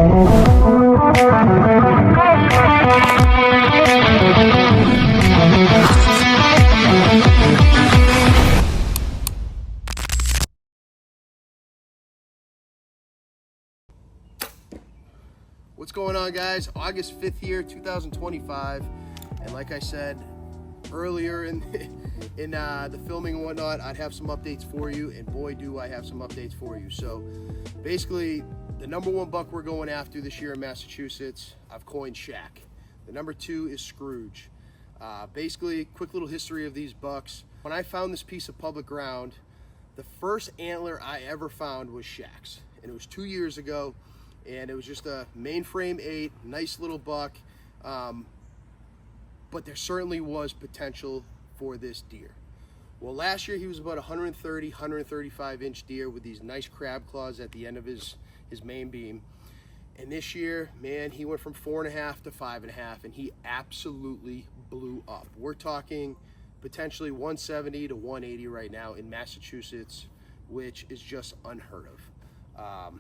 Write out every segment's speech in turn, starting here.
What's going on, guys? August 5th here, 2025, and like I said earlier in the filming and whatnot, I'd have some updates for you, and boy do I have some updates for you. So basically, the number one buck we're going after this year in Massachusetts, I've coined Shaq. The number two is Scrooge. Basically, quick little history of these bucks. When I found this piece of public ground, the first antler I ever found was Shaq's, and it was 2 years ago. And it was just a mainframe 8, nice little buck, but there certainly was potential for this deer. Well, last year he was about 130, 135 inch deer with these nice crab claws at the end of his main beam. And this year, man, he went from 4.5 to 5.5, and he absolutely blew up. We're talking potentially 170 to 180 right now in Massachusetts, which is just unheard of.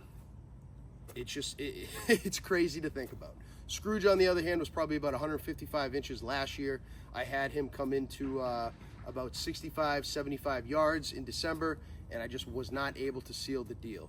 It's crazy to think about. Scrooge, on the other hand, was probably about 155 inches last year. I had him come into about 65, 75 yards in December, and I just was not able to seal the deal.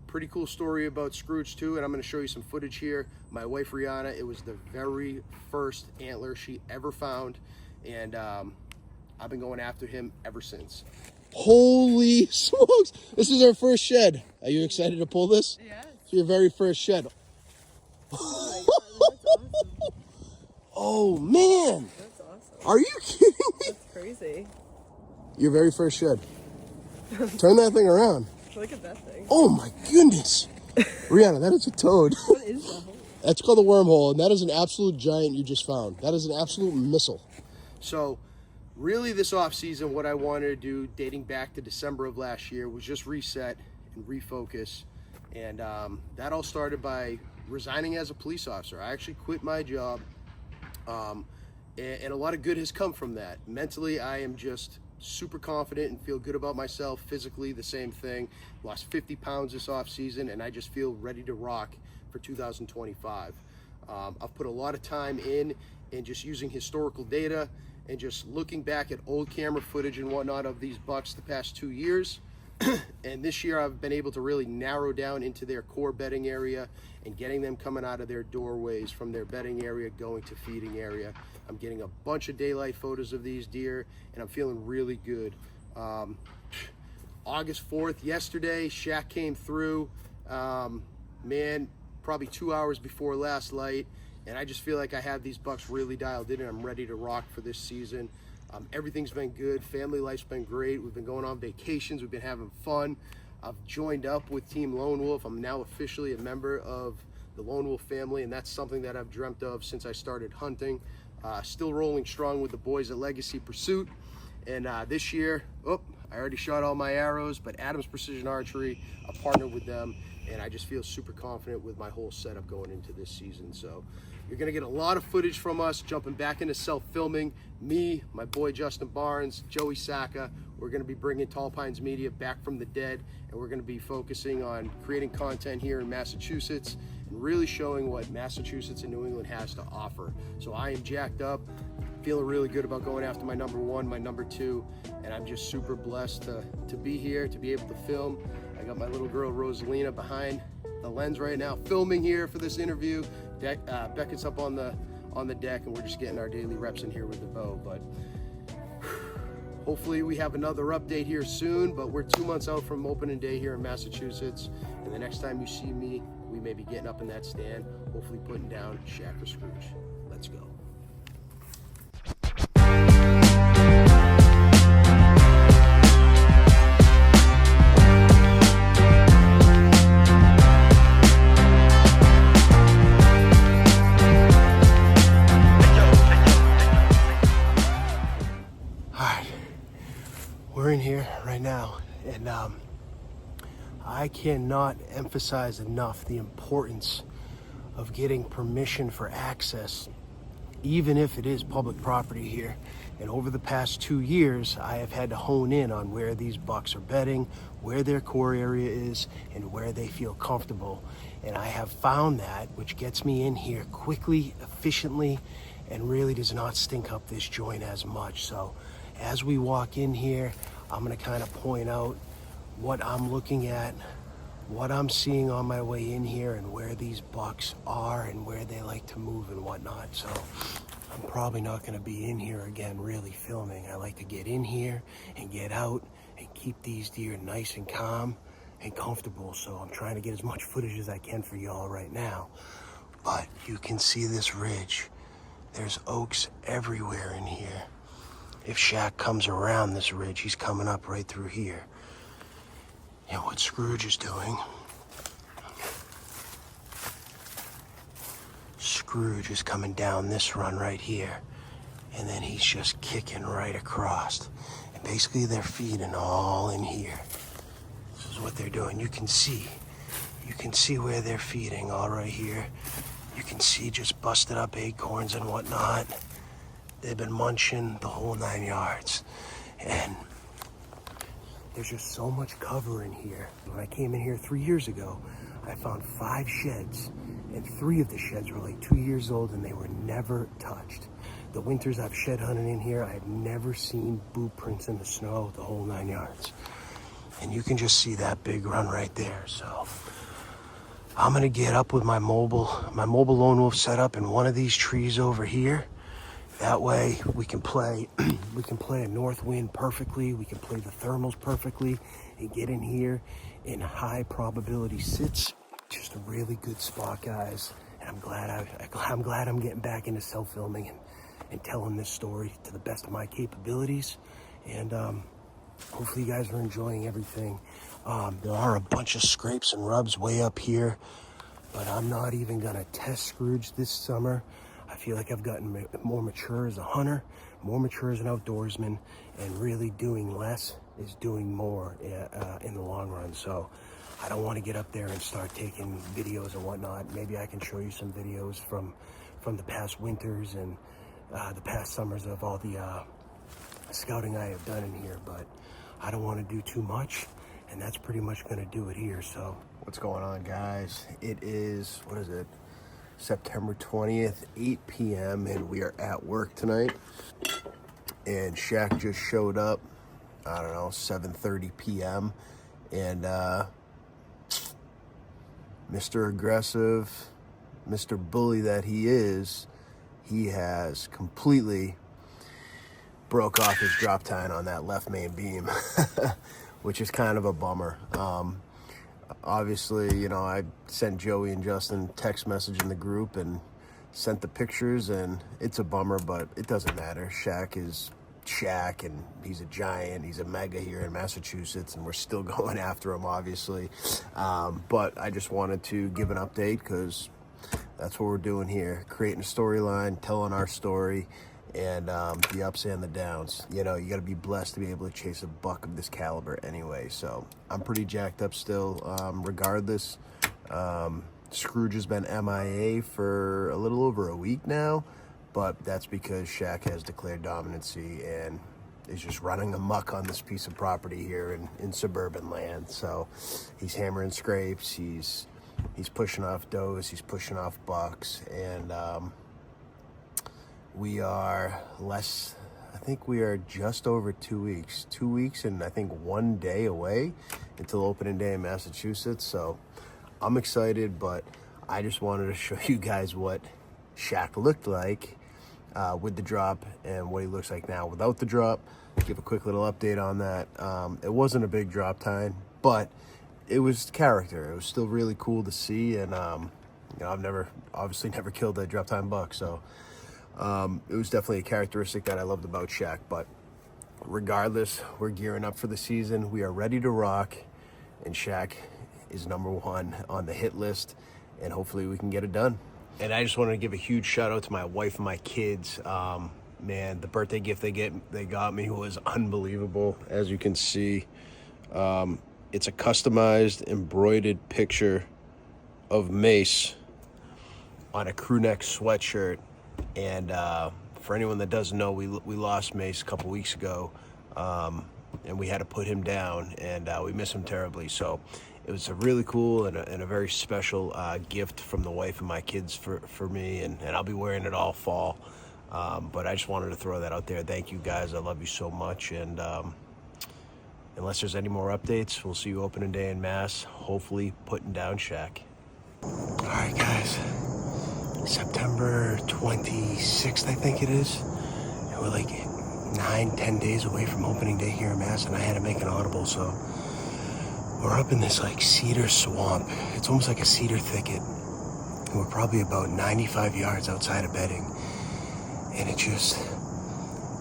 Pretty cool story about Scrooge too, and I'm going to show you some footage here. My wife Rihanna, it was the very first antler she ever found, and I've been going after him ever since. Holy smokes! This is our first shed. Are you excited to pull this? Yes. It's your very first shed. Oh my God, that's awesome. Oh man! That's awesome. Are you kidding me? That's crazy. Your very first shed. Turn that thing around. Look at that thing. Oh my goodness! Rihanna, that is a toad. What is that hole? That's called a wormhole, and that is an absolute giant you just found. That is an absolute missile. So, really this off-season, what I wanted to do, dating back to December of last year, was just reset and refocus. And that all started by resigning as a police officer. I actually quit my job, and a lot of good has come from that. Mentally, I am just super confident and feel good about myself. Physically, the same thing. Lost 50 pounds this off season, and I just feel ready to rock for 2025. I've put a lot of time in just using historical data and just looking back at old camera footage and whatnot of these bucks the past 2 years. And this year I've been able to really narrow down into their core bedding area and getting them coming out of their doorways from their bedding area going to feeding area. I'm getting a bunch of daylight photos of these deer, and I'm feeling really good. August 4th, yesterday, Shaq came through, man, probably 2 hours before last light, and I just feel like I have these bucks really dialed in, and I'm ready to rock for this season. Everything's been good. Family life's been great. We've been going on vacations. We've been having fun. I've joined up with Team Lone Wolf. I'm now officially a member of the Lone Wolf family, and that's something that I've dreamt of since I started hunting. Still rolling strong with the boys at Legacy Pursuit. And this year, I already shot all my arrows, but Adams Precision Archery, I partnered with them, and I just feel super confident with my whole setup going into this season. So you're gonna get a lot of footage from us, jumping back into self-filming. Me, my boy Justin Barnes, Joey Saka. We're gonna be bringing Tall Pines Media back from the dead, and we're gonna be focusing on creating content here in Massachusetts and really showing what Massachusetts and New England has to offer. So I am jacked up, feeling really good about going after my number one, my number two, and I'm just super blessed to be here, to be able to film. I got my little girl Rosalina behind the lens right now, filming here for this interview. Beckett's up on the deck, and we're just getting our daily reps in here with the bow. But hopefully we have another update here soon, but we're 2 months out from opening day here in Massachusetts, and the next time you see me, we may be getting up in that stand, hopefully putting down Shaq or Scrooge. Let's go. we're in here right now, and I cannot emphasize enough the importance of getting permission for access, even if it is public property here. And over the past 2 years, I have had to hone in on where these bucks are bedding, where their core area is, and where they feel comfortable. And I have found that, which gets me in here quickly, efficiently, and really does not stink up this joint as much. So as we walk in here, I'm gonna kind of point out what I'm looking at, what I'm seeing on my way in here, and where these bucks are and where they like to move and whatnot. So I'm probably not going to be in here again really filming. I like to get in here and get out and keep these deer nice and calm and comfortable. So I'm trying to get as much footage as I can for y'all right now. But you can see this ridge. There's oaks everywhere in here. If Shaq comes around this ridge, he's coming up right through here. And what Scrooge is doing, Scrooge is coming down this run right here, and then he's just kicking right across. And basically they're feeding all in here. This is what they're doing. You can see where they're feeding all right here. You can see just busted up acorns and whatnot. They've been munching the whole 9 yards. And there's just so much cover in here. When I came in here 3 years ago, I found 5 sheds, and 3 of the sheds were like 2 years old, and they were never touched. The winters I've shed hunted in here, I have never seen boot prints in the snow the whole 9 yards. And you can just see that big run right there. So I'm gonna get up with my mobile lone wolf set up in one of these trees over here. That way we can play a north wind perfectly. We can play the thermals perfectly and get in here in high probability sits. Just a really good spot, guys. And I'm glad I'm getting back into self-filming and telling this story to the best of my capabilities. And hopefully you guys are enjoying everything. There are a bunch of scrapes and rubs way up here, but I'm not even gonna test Scrooge this summer. I feel like I've gotten more mature as a hunter, more mature as an outdoorsman, and really doing less is doing more in the long run. So I don't want to get up there and start taking videos and whatnot. Maybe I can show you some videos from the past winters and the past summers of all the scouting I have done in here, but I don't want to do too much, and that's pretty much going to do it here. So what's going on, guys? It is, what is it? September 20th, 8 p.m. and we are at work tonight. And Shaq just showed up, I don't know, 7:30 p.m. And Mr. Aggressive, Mr. Bully that he is, he has completely broke off his drop tine on that left main beam, which is kind of a bummer. Obviously, you know, I sent Joey and Justin text message in the group and sent the pictures, and it's a bummer, but it doesn't matter. Shaq is Shaq, and he's a giant. He's a mega here in Massachusetts, and we're still going after him, obviously. But I just wanted to give an update because that's what we're doing here, creating a storyline, telling our story, and the ups and the downs. You know, you got to be blessed to be able to chase a buck of this caliber anyway. So I'm pretty jacked up still. Regardless, Scrooge has been MIA for a little over a week now, but that's because Shaq has declared dominancy and is just running amok on this piece of property here in suburban land. So he's hammering scrapes, he's pushing off does, he's pushing off bucks, and we are I think we are just over 2 weeks. 2 weeks and I think 1 day away until opening day in Massachusetts. So I'm excited, but I just wanted to show you guys what Shaq looked like with the drop and what he looks like now without the drop. Give a quick little update on that. It wasn't a big drop time, but it was character. It was still really cool to see, and you know, I've obviously never killed a drop time buck, so it was definitely a characteristic that I loved about Shaq. But regardless, we're gearing up for the season. We are ready to rock, and Shaq is #1 on the hit list, and hopefully we can get it done. And I just wanted to give a huge shout out to my wife and my kids. Man, the birthday gift they got me was unbelievable. As you can see, it's a customized embroidered picture of Mace on a crew neck sweatshirt. And for anyone that doesn't know, we lost Mace a couple weeks ago, and we had to put him down, and we miss him terribly. So it was a really cool and a very special gift from the wife and my kids for me, and I'll be wearing it all fall. But I just wanted to throw that out there. Thank you guys. I love you so much. And unless there's any more updates, we'll see you opening day in Mass, hopefully putting down Shaq. All right, guys. September 26th, I think it is. And we're like 9-10 days away from opening day here in Mass, and I had to make an audible. So we're up in this like cedar swamp. It's almost like a cedar thicket. And we're probably about 95 yards outside of bedding. And it just,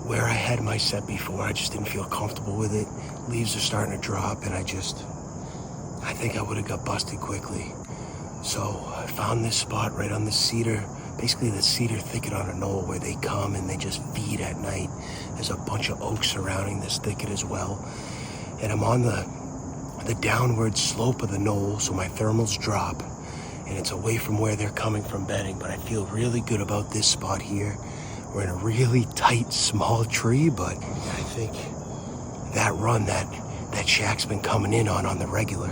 where I had my set before, I just didn't feel comfortable with it. Leaves are starting to drop, and I think I would have got busted quickly. So I found this spot right on the cedar, basically the cedar thicket on a knoll where they come and they just feed at night. There's a bunch of oaks surrounding this thicket as well. And I'm on the downward slope of the knoll, so my thermals drop. And it's away from where they're coming from bedding, but I feel really good about this spot here. We're in a really tight, small tree, but I think that run that Shaq's been coming in on the regular,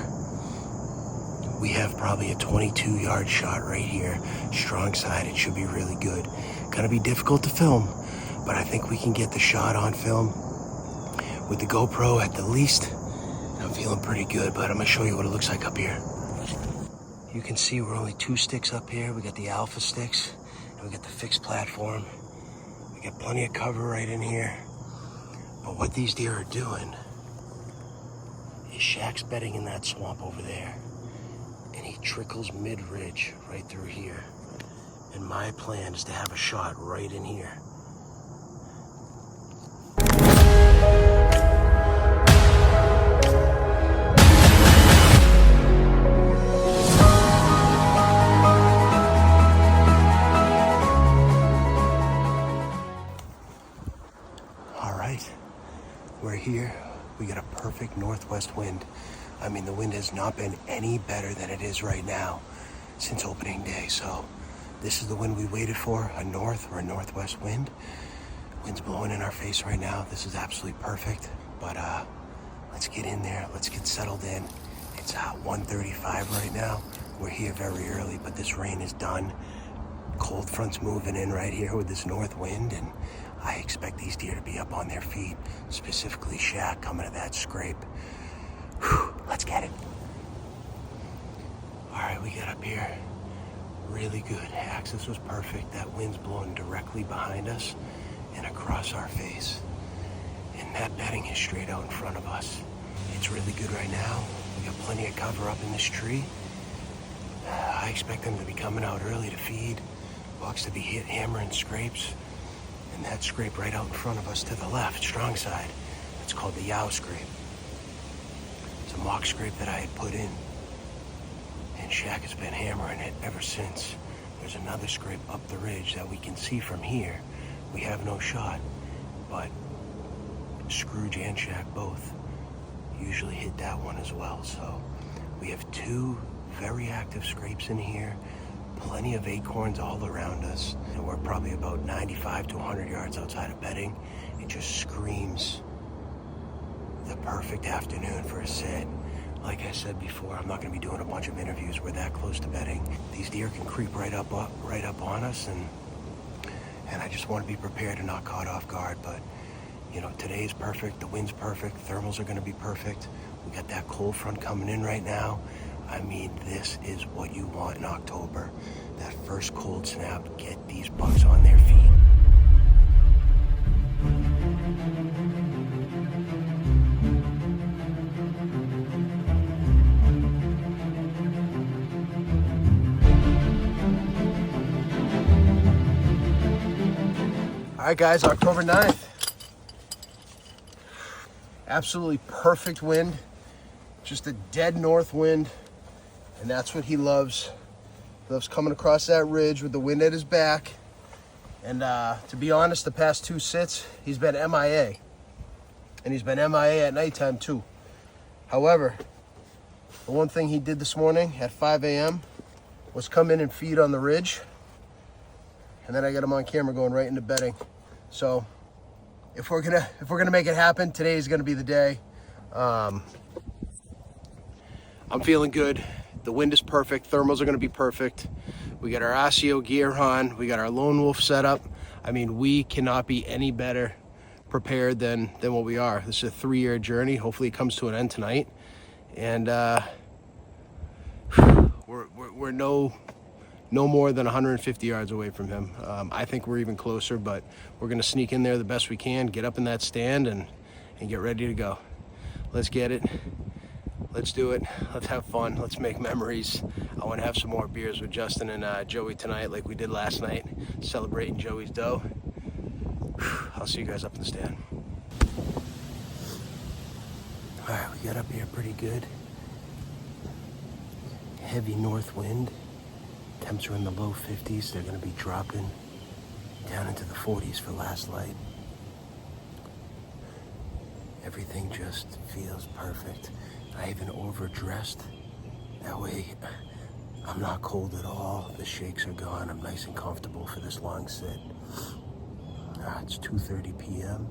we have probably a 22-yard shot right here, strong side. It should be really good. Gonna be difficult to film, but I think we can get the shot on film with the GoPro at the least. I'm feeling pretty good, but I'm gonna show you what it looks like up here. You can see we're only 2 sticks up here. We got the alpha sticks, and we got the fixed platform. We got plenty of cover right in here. But what these deer are doing is Shaq's bedding in that swamp over there, and he trickles mid-ridge right through here. And my plan is to have a shot right in here. We're here. We got a perfect northwest wind. I mean, the wind has not been any better than it is right now since opening day. So this is the wind we waited for, a north or a northwest wind. Wind's blowing in our face right now. This is absolutely perfect. But let's get in there. Let's get settled in. It's 1:35 right now. We're here very early, but this rain is done. Cold front's moving in right here with this north wind, and I expect these deer to be up on their feet, specifically Shaq coming to that scrape. Whew, let's get it. All right, we got up here. Really good. Access was perfect. That wind's blowing directly behind us and across our face. And that bedding is straight out in front of us. It's really good right now. We got plenty of cover up in this tree. I expect them to be coming out early to feed. Bucks to be hammering scrapes. And that scrape right out in front of us to the left, strong side, it's called the Yow scrape. It's a mock scrape that I had put in, and Shaq has been hammering it ever since. There's another scrape up the ridge that we can see from here. We have no shot, but Scrooge and Shaq both usually hit that one as well. So we have 2 very active scrapes in here. Plenty of acorns all around us, and we're probably about 95 to 100 yards outside of bedding. It just screams the perfect afternoon for a sit. Like I said before, I'm not going to be doing a bunch of interviews. We're that close to bedding. These deer can creep right up on us, and I just want to be prepared and not caught off guard. But you know, today's perfect. The wind's perfect. Thermals are going to be perfect. We got that cold front coming in right now. I mean, this is what you want in October. That first cold snap, get these bucks on their feet. All right, guys, October 9th. Absolutely perfect wind. Just a dead north wind. And that's what he loves. He loves coming across that ridge with the wind at his back. And to be honest, the past 2 sits, he's been MIA. And he's been MIA at nighttime too. However, the one thing he did this morning at 5 a.m. was come in and feed on the ridge. And then I got him on camera going right into bedding. So if we're gonna make it happen, today is gonna be the day. I'm feeling good. The wind is perfect. Thermals are gonna be perfect. We got our ASIO gear on. We got our Lone Wolf set up. I mean, we cannot be any better prepared than what we are. This is a 3-year journey. Hopefully it comes to an end tonight. And we're no more than 150 yards away from him. I think we're even closer, but we're gonna sneak in there the best we can, get up in that stand and get ready to go. Let's get it. Let's do it. Let's have fun. Let's make memories. I want to have some more beers with Justin and Joey tonight like we did last night, celebrating Joey's dough. I'll see you guys up in the stand. All right, we got up here pretty good. Heavy north wind. Temps are in the low 50s. They're going to be dropping down into the 40s for last light. Everything just feels perfect. I even overdressed. That way, I'm not cold at all. The shakes are gone. I'm nice and comfortable for this long sit. It's 2:30 p.m.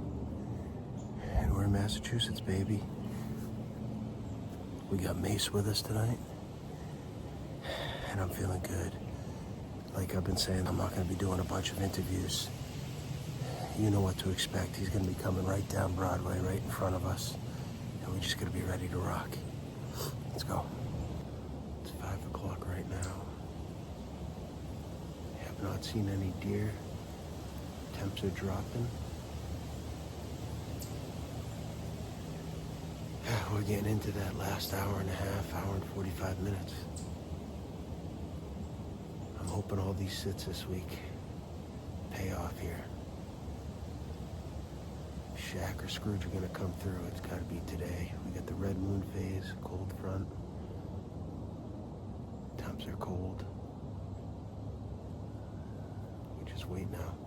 and we're in Massachusetts, baby. We got Mace with us tonight, and I'm feeling good. Like I've been saying, I'm not going to be doing a bunch of interviews. You know what to expect. He's going to be coming right down Broadway, right in front of us. And we're just going to be ready to rock. Let's go. It's 5 o'clock right now. Have not seen any deer. Temps are dropping. We're getting into that last hour and a half, hour and 45 minutes. I'm hoping all these sits this week pay off here. Shaq or Scrooge are gonna come through. It's gotta be today. We got the red moon phase, cold front. Temps are cold. We just wait now.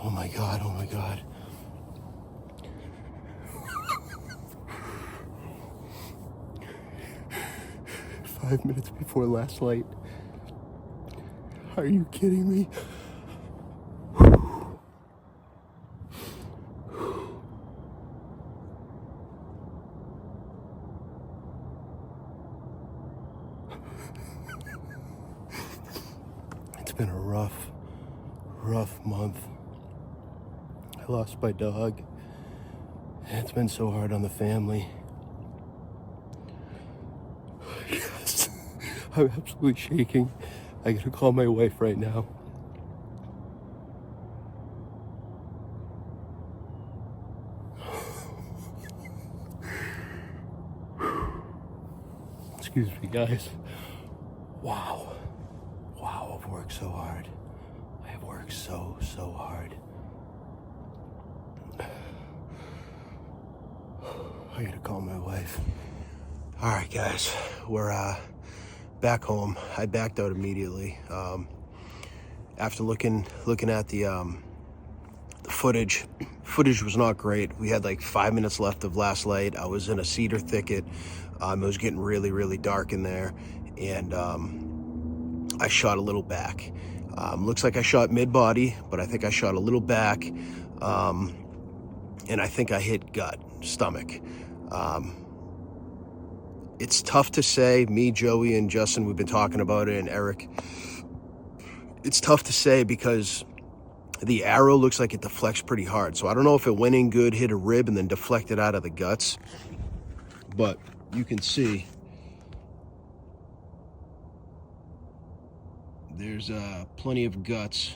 Oh my God, oh my God. Five minutes before last light. Are you kidding me? been a rough month. I lost my dog. It's been so hard on the family. Yes, I'm absolutely shaking. I gotta call my wife right now. Excuse me, guys. Wow, I've worked so hard. I have worked so hard. I gotta call my wife. All right, guys, we're back home. I backed out immediately after looking at the footage. Footage was not great. We had like 5 minutes left of last light. I was in a cedar thicket. It was getting really dark in there, and I shot a little back. Looks like I shot mid-body, but I think I shot a little back, and I think I hit gut, stomach. It's tough to say. Me, Joey, and Justin, we've been talking about it, and Eric. It's tough to say because the arrow looks like it deflects pretty hard. So I don't know if it went in good, hit a rib, and then deflected out of the guts. But you can see there's plenty of guts.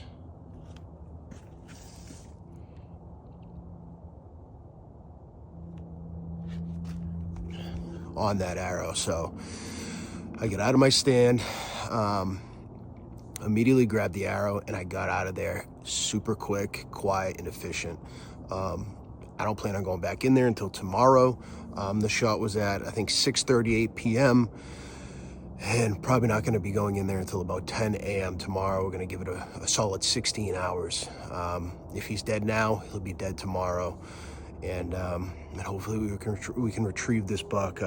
On that arrow. So I get out of my stand, immediately grabbed the arrow, and I got out of there super quick, quiet, and efficient. I don't plan on going back in there until tomorrow. The shot was at, I think, 6:38 p.m. and probably not going to be going in there until about 10 a.m. tomorrow. We're going to give it a solid 16 hours. If he's dead now, he'll be dead tomorrow. And hopefully we can retrieve this buck.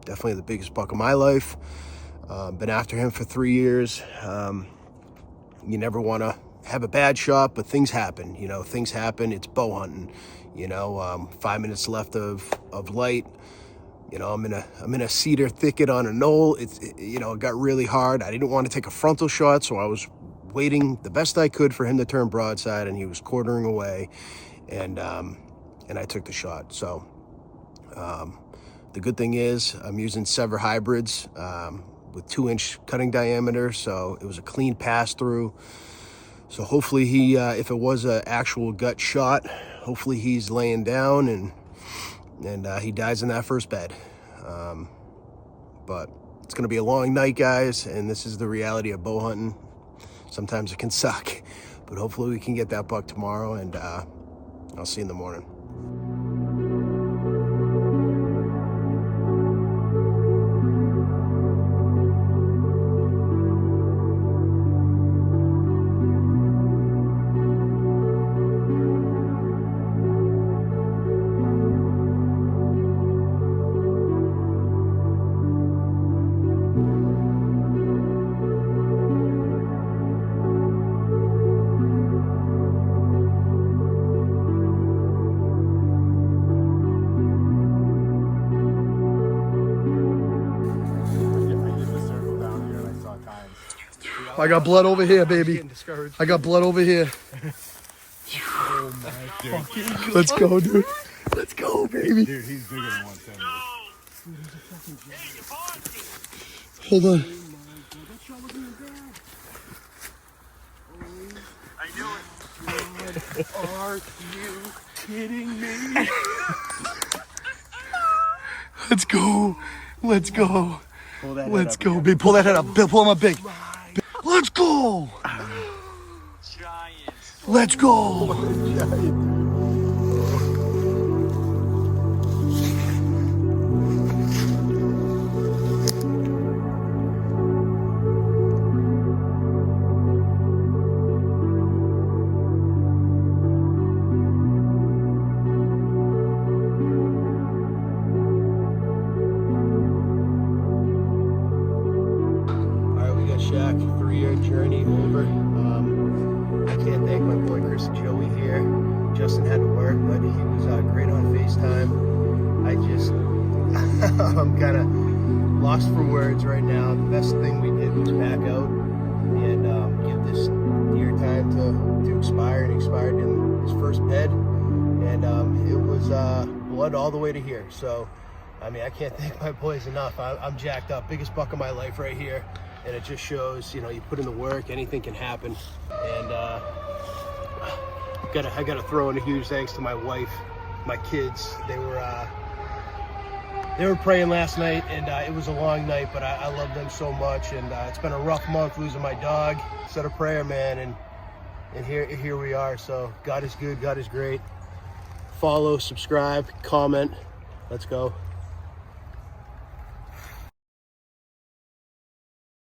Definitely the biggest buck of my life. Been after him for 3 years. You never want to have a bad shot, but things happen. You know, things happen. It's bow hunting. You know, 5 minutes left of light. You know, I'm in a cedar thicket on a knoll. It got really hard. I didn't want to take a frontal shot, so I was waiting the best I could for him to turn broadside, and he was quartering away, and I took the shot. So the good thing is I'm using Sever hybrids with 2-inch cutting diameter, so it was a clean pass through. So hopefully he, if it was an actual gut shot, hopefully he's laying down and he dies in that first bed. But it's gonna be a long night, guys, and this is the reality of bow hunting. Sometimes it can suck, but hopefully we can get that buck tomorrow, and I'll see you in the morning. I got blood over here, baby. I got blood over here. Oh my God. Let's go, dude. Let's go, baby. Dude, he's bigger than 170. Hold on. Are you kidding me? Let's go. Let's go. Let's go, big. Pull that head up. Bill, pull him up big. Let's go. Let's go. Shaq, 3-year journey over. I can't thank my boy Chris and Joey here. Justin had to work, but he was great on FaceTime. I'm kind of lost for words right now. The best thing we did was back out and give this about to expire, and expired in his first bed, and it was blood all the way to here. So, I mean, I can't thank my boys enough. I'm jacked up, biggest buck of my life right here, and it just shows, you know, you put in the work, anything can happen. And I gotta throw in a huge thanks to my wife, my kids. They were praying last night, and it was a long night, but I love them so much. And it's been a rough month losing my dog. Said a prayer, man, and here we are. So God is good, God is great. Follow, subscribe, comment. Let's go.